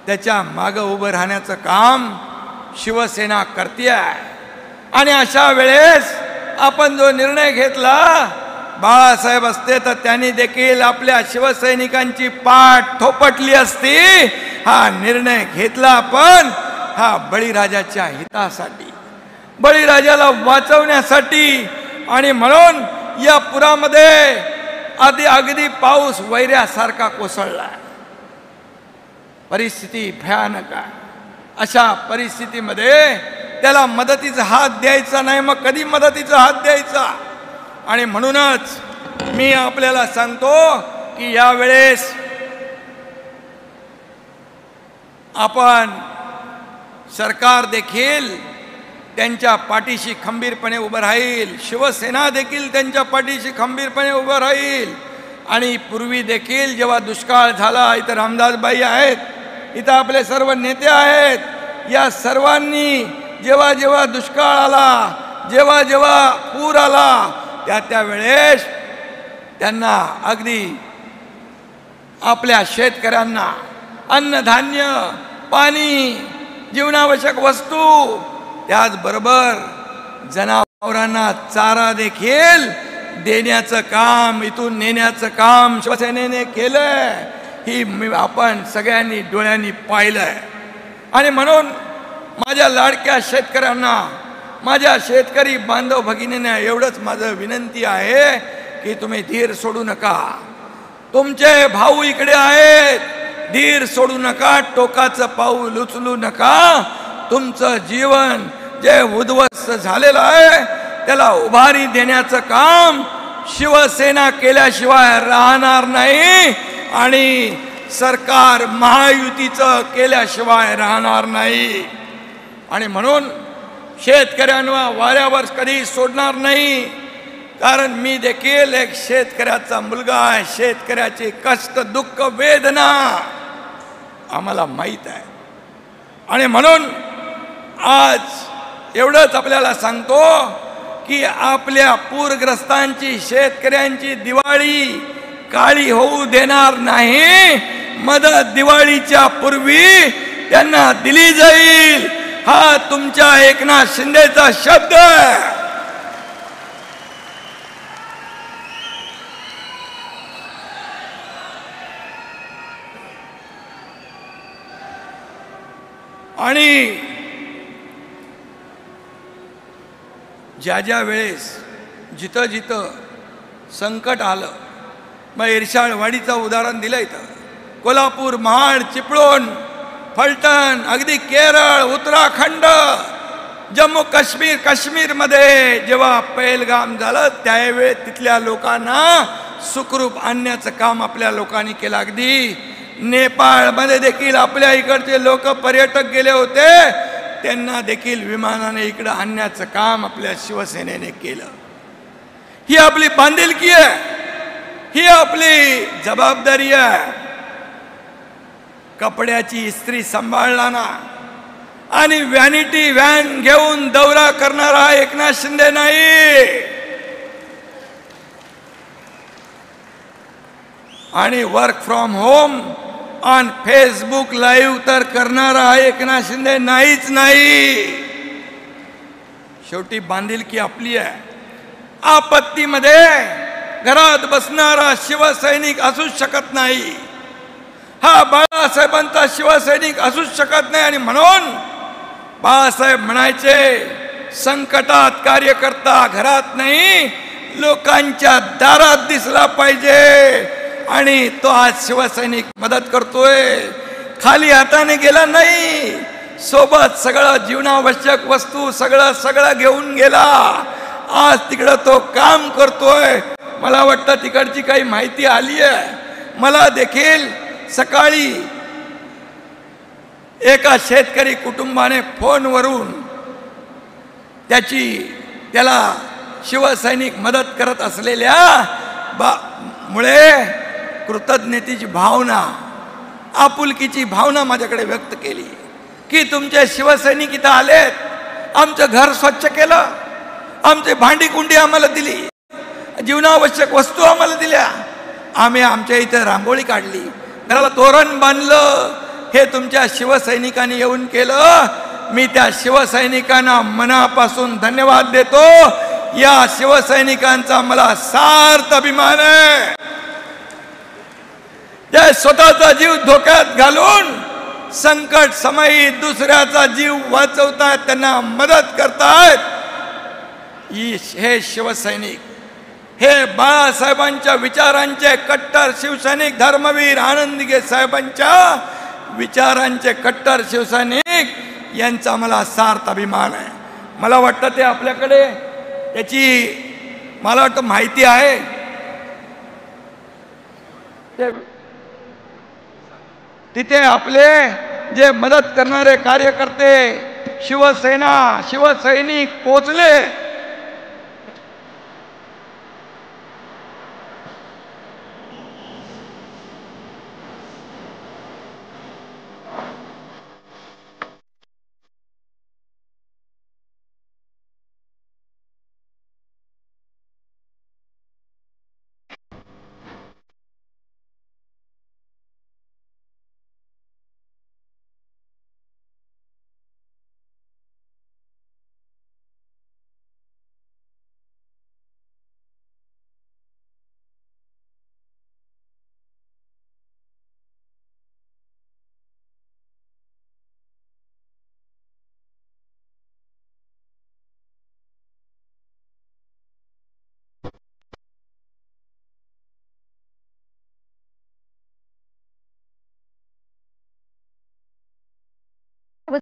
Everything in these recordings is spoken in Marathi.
त्याच्या मागं उभं राहण्याचं काम शिवसेना करते आहे. आणि अशा वेळेस आपण जो निर्णय घेतला, बाळासाहेब असते तर त्यांनी देखील आपल्या शिवसैनिकांची पाठ थोपटली असती. हा निर्णय घेतला आपण हा बळीराजाच्या हितासाठी, बळीराजाला वाचवण्यासाठी. आणि म्हणून या पुरामध्ये अगदी पाऊस वैऱ्यासारखा कोसळला. परिस्थिती भयानक आहे. अशा परिस्थितीमध्ये त्याला मदतीचा हात द्यायचा नाही, मग कधी मदतीचा हात द्यायचा? आणि म्हणूनच मी आपल्याला सांगतो की यावेळेस आपण सरकार देखील त्यांच्या पाठीशी खंबीरपणे उभं राहील, शिवसेना देखील त्यांच्या पाठीशी खंबीरपणे उभं राहील. आणि पूर्वी देखील जेव्हा दुष्काळ झाला, इथं रामदासबाई आहेत, इथं आपले सर्व नेते आहेत, या सर्वांनी जेव्हा जेव्हा दुष्काळ आला, जेव्हा जेव्हा पूर आला, त्या वेळेस त्यांना अगदी आपल्या शेतकऱ्यांना अन्नधान्य, पाणी, जीवनावश्यक वस्तू, त्याचबरोबर जनावरांना चारा देखील देण्याचं काम, इथून नेण्याचं काम शिवसेनेने केलंय. ही आपण सगळ्यांनी डोळ्यांनी पाहिलंय. आणि म्हणून माझ्या लाडक्या शेतकऱ्यांना, माझ्या शेतकरी बांधव भगिनींना एवढंच माझं विनंती आहे की तुम्ही धीर सोडू नका. तुमचे भाऊ इकडे आहेत, धीर सोडू नका, टोकाचं पाऊल उचलू नका. तुमचं जीवन जे उद्ध्वस्त झालेलं आहे त्याला उभारी देण्याचं काम शिवसेना केल्याशिवाय राहणार नाही. आणि सरकार महायुतीचं केल्याशिवाय राहणार नाही. आणि म्हणून शेतकऱ्यांना वाऱ्यावर कधी सोडणार नाही. कारण मी देखील एक शेतकऱ्याचा मुलगा आहे. शेतकऱ्याचे कष्ट, दुःख, वेदना आम्हाला माहीत आहे. आणि म्हणून आज एवढंच आपल्याला सांगतो की आपल्या पूरग्रस्तांची, शेतकऱ्यांची दिवाळी काळी होऊ देणार नाही. मदत दिवाळीच्या पूर्वी त्यांना दिली जाईल. हा तुमच्या एकनाथ शिंदेचा शब्द आहे. आणि ज्या ज्या वेळेस जिथं जिथं संकट आलं, मग इर्शाळवाडीचं उदाहरण दिलं, इथं कोल्हापूर, महाड, चिपळूण, फलटण, अगदी केरळ, उत्तराखंड, जम्मू काश्मीरमध्ये जेव्हा पहलगाम झालं त्यावेळी तिथल्या लोकांना सुखरूप आणण्याचं काम आपल्या लोकांनी केलं. अगदी नेपाळमध्ये देखील आपल्या इकडचे लोक, पर्यटक गेले होते, त्यांना देखील विमानाने इकडं आणण्याचं काम आपल्या शिवसेनेने केलं. ही आपली बांधिलकी आहे, ही आपली जबाबदारी आहे. कपड्याची इस्त्री सांभाळणारा आणि व्हॅनिटी व्हॅन घेऊन दौरा करणारा एकनाथ शिंदे नाही. आणि work from home on Facebook live तर करणारा एकनाथ शिंदे नाहीच नाही. शेवटी बांधिलकी आपली आहे. आपत्तीमध्ये घरात बसणारा शिवसैनिक असूच शकत नाही. हा बाळासाहेबांचा शिवसैनिक असूच शकत नाही. आणि म्हणून बाळासाहेब म्हणायचे, संकटात कार्यकर्ता घरात नाही लोकांच्या दारात दिसला पाहिजे. आणि तो आज शिवसैनिक मदत करतोय. खाली हाताने गेला नाही, सोबत सगळं जीवनावश्यक वस्तू सगळं घेऊन गेला. आज तिकडं तो काम करतोय. मला वाटतं तिकडची काही माहिती आली आहे. मला देखील सकाळी एका शेतकरी कुटुंबाने फोनवरून त्याला शिवसैनिक मदत करत असलेल्या मुळे कृतज्ञतेची भावना, आपुलकीची भावना माझ्याकडे व्यक्त केली की तुमचे शिवसैनिक इथं आलेत, आमचं घर स्वच्छ केलं, आमची भांडी कुंडी आम्हाला दिली, जीवनावश्यक वस्तू आम्हाला दिल्या, आम्ही आमच्या इथं रांगोळी काढली, घराला तोरण बांधलं. हे तुमच्या शिवसैनिकांनी येऊन केलं. मी त्या शिवसैनिकांना मनापासून धन्यवाद देतो. या शिवसैनिकांचा मला सार्थ अभिमान आहे. जे स्वतःचा जीव धोक्यात घालून संकट समयी दुसऱ्याचा जीव वाचवतायत, त्यांना मदत करतायत, हे शिवसैनिक, हे बाळासाहेबांच्या विचारांचे कट्टर शिवसैनिक, धर्मवीर आनंदगे साहेबांच्या विचारांचे कट्टर शिवसैनिक, यांचा मला सार्थ अभिमान आहे. मला वाटतं ते आपल्याकडे त्याची मला वाटतं माहिती आहे. तिथे आपले जे मदत करणारे कार्यकर्ते, शिवसेना, शिवसैनिक पोचले.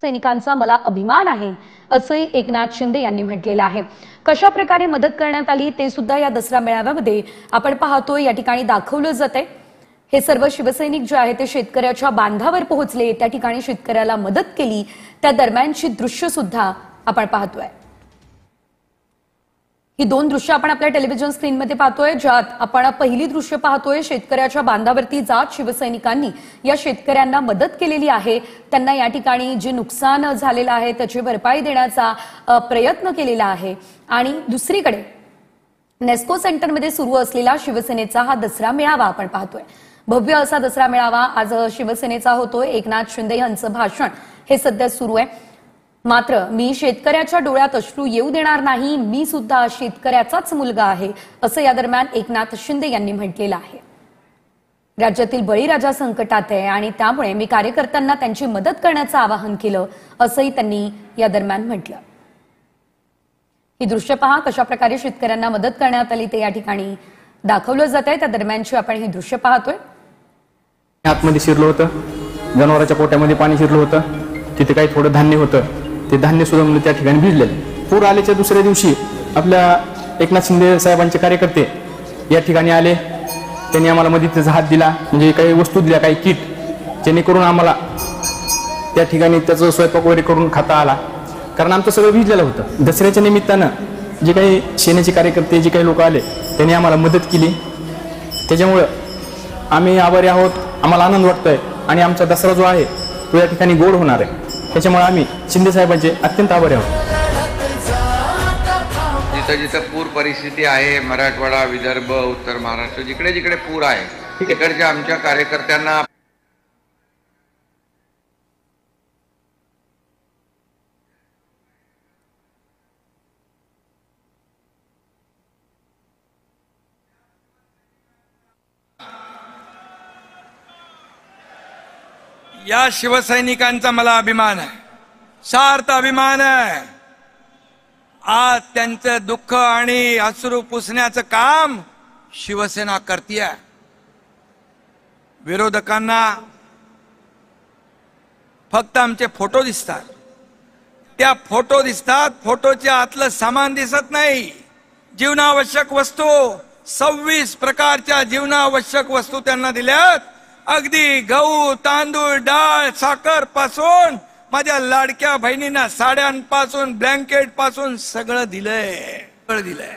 सैनिकांचा मला अभिमान आहे असंही एकनाथ शिंदे यांनी म्हटलेलं आहे. कशा प्रकारे मदत करण्यात आली ते सुद्धा या दसरा मेळाव्यामध्ये आपण पाहतोय. या ठिकाणी दाखवलं जाते हे सर्व शिवसैनिक जे आहे ते शेतकऱ्याच्या बांधावर पोहोचले, त्या ठिकाणी शेतकऱ्याला मदत केली, त्या दरम्यानची दृश्य सुद्धा आपण पाहतोय. ही दोन दृश्य आपण आपल्या टेलिव्हिजन स्क्रीनमध्ये पाहतोय, ज्यात आपण पहिली दृश्य पाहतोय शेतकऱ्याच्या बांधावरती जात शिवसैनिकांनी या शेतकऱ्यांना मदत केलेली आहे. त्यांना या ठिकाणी जे नुकसान झालेलं आहे त्याची भरपाई देण्याचा प्रयत्न केलेला आहे. आणि दुसरीकडे नेस्को सेंटरमध्ये सुरू असलेला शिवसेनेचा हा दसरा मेळावा आपण पाहतोय. भव्य असा दसरा मेळावा आज शिवसेनेचा होतोय. एकनाथ शिंदे यांचं भाषण हे सध्या सुरू आहे. मात्र मी शेतकऱ्याच्या डोळ्यात अश्रू येऊ देणार नाही, मी सुद्धा शेतकऱ्याचाच मुलगा आहे असं या दरम्यान एकनाथ शिंदे यांनी म्हटलेलं आहे. राज्यातील बळीराजा संकटात आहे आणि त्यामुळे मी कार्यकर्त्यांना त्यांची मदत करण्याचं आवाहन केलं असंही त्यांनी या दरम्यान म्हटलं. ही दृश्य पहा कशा प्रकारे शेतकऱ्यांना मदत करण्यात आली ते या ठिकाणी दाखवलं जात आहे. त्या दरम्यानची आपण ही दृश्य पाहतोय. आतमध्ये शिरलं होतं, जनावरांच्या पोट्यामध्ये पाणी शिरलं होतं, तिथे काही थोडं धान्य होतं, ते धान्य सुद्धा म्हणजे त्या ठिकाणी भिजलेलं. पूर आल्याच्या दुसऱ्या दिवशी आपल्या एकनाथ शिंदे साहेबांचे कार्यकर्ते या ठिकाणी आले. त्यांनी आम्हाला मदतीचा हात दिला, म्हणजे काही वस्तू दिल्या, काही किट, जेणेकरून आम्हाला त्या ठिकाणी त्याचं स्वयंपाक वगैरे करून खाता आला, कारण आमचं सगळं भिजलेलं होतं. दसऱ्याच्या निमित्तानं जे काही सेनेचे कार्यकर्ते, जे काही लोक आले, त्यांनी आम्हाला मदत केली. त्याच्यामुळं आम्ही आभारी आहोत. आम्हाला आनंद वाटतोय आणि आमचा दसरा जो आहे तो या ठिकाणी गोड होणार आहे. त्याच्यामुळे आम्ही शिंदे साहेबांचे अत्यंत आभारी आहोत. जिथं जिथं पूर परिस्थिती आहे, मराठवाडा, विदर्भ, उत्तर महाराष्ट्र, जिकडे जिकडे पूर आहे, तिकडच्या आमच्या कार्यकर्त्यांना या शिवसैनिकांचा मला अभिमान आहे, सार्थ अभिमान आहे. आज त्यांचं दुःख आणि अश्रू पुसण्याचं काम शिवसेना करतीये. विरोधकांना फक्त आमचे फोटो दिसतात, त्या फोटो दिसतात, फोटोच्या आतलं सामान दिसत नाही. जीवनावश्यक वस्तू 26 प्रकारच्या जीवनावश्यक वस्तू त्यांना दिल्यात. अगदी गहू, तांदूळ, डाळ, साखर पासून माझ्या लाडक्या बहिणींना साड्यांपासून, ब्लँकेट पासून सगळं दिलंय, सगळं दिलंय.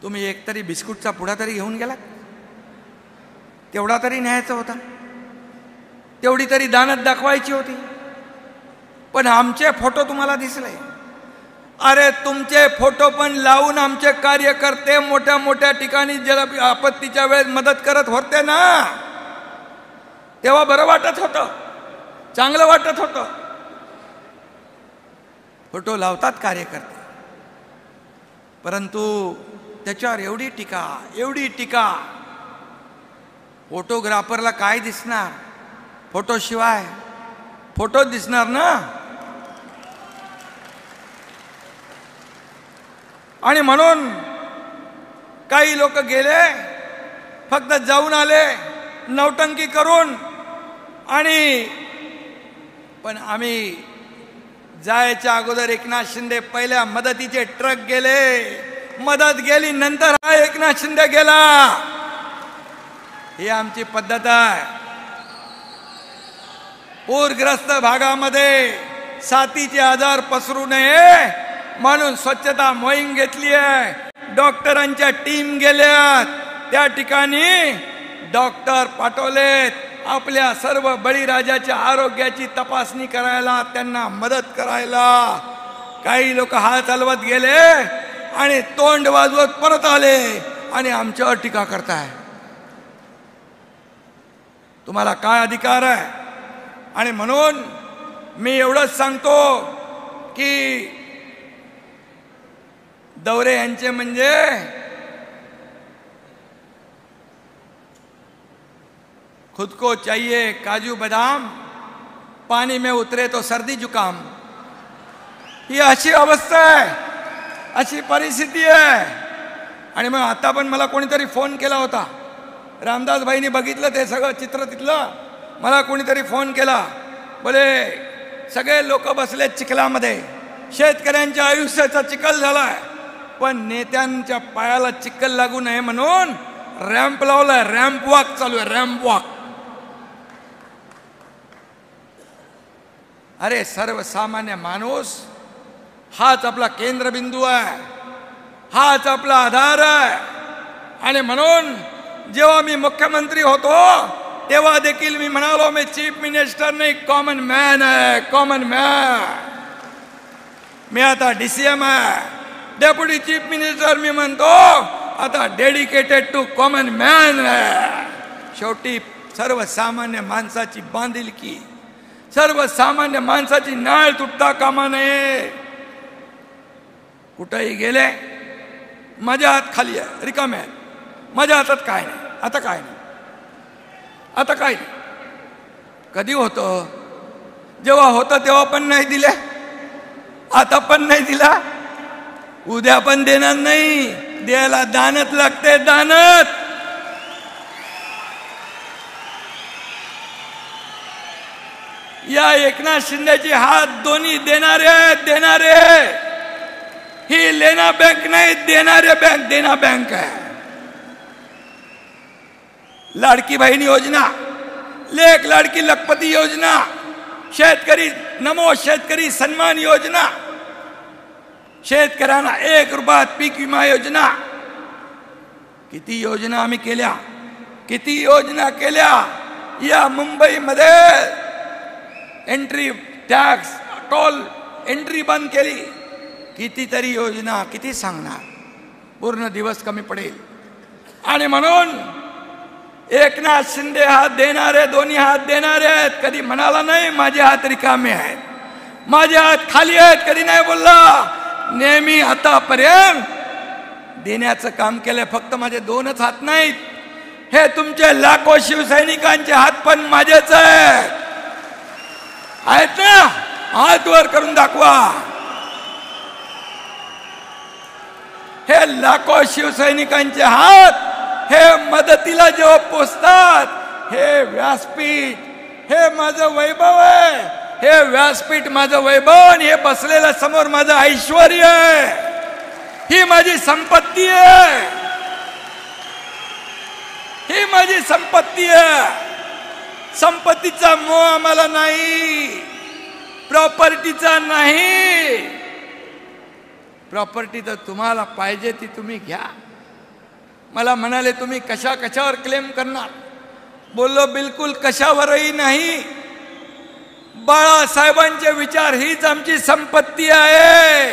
तुम्ही एकतरी बिस्कुटचा पुडा तरी घेऊन गेला, तेवढा तरी न्यायचा होता, तेवढी तरी दानत दाखवायची होती. पण आमचे फोटो तुम्हाला दिसले. अरे तुमचे फोटो पण लावून आमचे कार्यकर्ते मोठ्या मोठ्या ठिकाणी जल आपत्तीच्या वेळेस मदत करत होते ना. तेव्हा बरं वाटत होतं, चांगलं वाटत होतं. फोटो लावतात कार्यकर्ते, परंतु त्याच्यावर एवढी टीका. फोटोग्राफरला काय दिसणार? फोटोशिवाय फोटो दिसणार ना. आणि म्हणून काही लोक गेले, फक्त जाऊन आले नौटंकी करून. आणि पण आम्ही जायच्या अगोदर एकनाथ शिंदे पहिल्या मदतीचे ट्रक गेले, मदत गेली, नंतर हा एकनाथ शिंदे गेला. ही आमची पद्धत आहे. पूरग्रस्त भागामध्ये साथीचे आजार पसरू नये म्हणून स्वच्छता मोहीम घेतली आहे. डॉक्टरांच्या टीम गेल्यात, त्या ठिकाणी डॉक्टर पाठवलेत आपल्या सर्व बळीराजाच्या आरोग्याची तपासणी करायला, त्यांना मदत करायला. काही लोक हात हलवत गेले आणि तोंड वाजवत परत आले आणि आमच्यावर टीका करताय. तुम्हाला काय अधिकार आहे? आणि म्हणून मी एवढंच सांगतो की दौरे यांचे म्हणजे खुद को चाहिए काजू बदाम, पानी में उतरे तो सर्दी जुकाम. ही अशी अवस्था आहे, अशी परिस्थिती आहे. आणि मग आता पण मला कोणीतरी फोन केला होता, रामदास भाईंनी बघितलं ते सगळं चित्र तिथलं. मला कोणीतरी फोन केला, बोले सगळे लोक बसले चिखलामध्ये, शेतकऱ्यांच्या आयुष्याचा चिखल झालाय, पण नेत्यांच्या पायाला चिखल लागू नये म्हणून रॅम्प लावलाय, रॅम्प वॉक चालू आहे, रॅम्प वॉक. अरे सर्वसामान्य माणूस हाच आपला केंद्रबिंदू आहे, हाच आपला आधार आहे. आणि म्हणून जेव्हा मी मुख्यमंत्री होतो तेव्हा देखील मी म्हणालो, मी चीफ मिनिस्टर नाही, कॉमन मॅन आहे, कॉमन मॅन. मी आता DCM आहे, डेप्युटी चीफ मिनिस्टर. मी म्हणतो आता डेडिकेटेड टू कॉमन मॅन आहे. शेवटी सर्वसामान्य माणसाची बांधिलकी, सर्वसामान्य माणसाची नाळ तुटता कामा नये. कुठेही गेले माझ्या हात खाली आहे, रिकामे आहे, माझ्या हातात काय नाही. आता काय नाही, आता काय नाही. कधी होतं? जेव्हा होतं तेव्हा पण नाही दिले, आता पण नाही दिला, उद्या पण देणार नाही. द्यायला दानत लागते, दानत. या एकनाथ शिंदेची हात दोन्ही देणारे. ही लेना बँक नाही, देणारे बँक, देना बँक आहे. लाडकी बहीण योजना, लेख लाडकी लखपती योजना, शेतकरी नमो शेतकरी सन्मान योजना, शेतकऱ्यांना 1 रुपयात पीक विमा योजना. किती योजना आम्ही केल्या, किती योजना केल्या. या मुंबईमध्ये एंट्री टॅक्स, टोल एंट्री बंद केली. कितीतरी योजना, किती सांगणार, पूर्ण दिवस कमी पडेल. आणि म्हणून एकनाथ शिंदे हात देणारे, दोन्ही हात देणारे आहेत. कधी म्हणाला नाही माझे हात रिकामे आहेत, माझे हात खाली आहेत, कधी नाही बोलला. नेहमी आतापर्यंत देण्याचं काम केलंय. फक्त माझे 2च हात नाहीत, हे तुमचे लाखो शिवसैनिकांचे हात पण माझेच आहेत ना. हात वर करून दाखवा. हे लाखो शिवसैनिकांचे हात हे मदतीला जेव्हा पोचतात, हे व्यासपीठ हे माझं वैभव आहे, हे व्यासपीठ माझं वैभव, आणि हे बसलेलं समोर माझं ऐश्वर्य आहे, ही माझी संपत्ती आहे, ही माझी संपत्ती आहे. संपत्तीचा मोह आम्हाला नाही, प्रॉपर्टीचा नाही. प्रॉपर्टी तर तुम्हाला पाहिजे ती तुम्ही घ्या. मला म्हणाले तुम्ही कशावर क्लेम करणार? बोललो बिलकुल कशावरही नाही. बाळासाहेबांचे विचार हीच आमची संपत्ती आहे.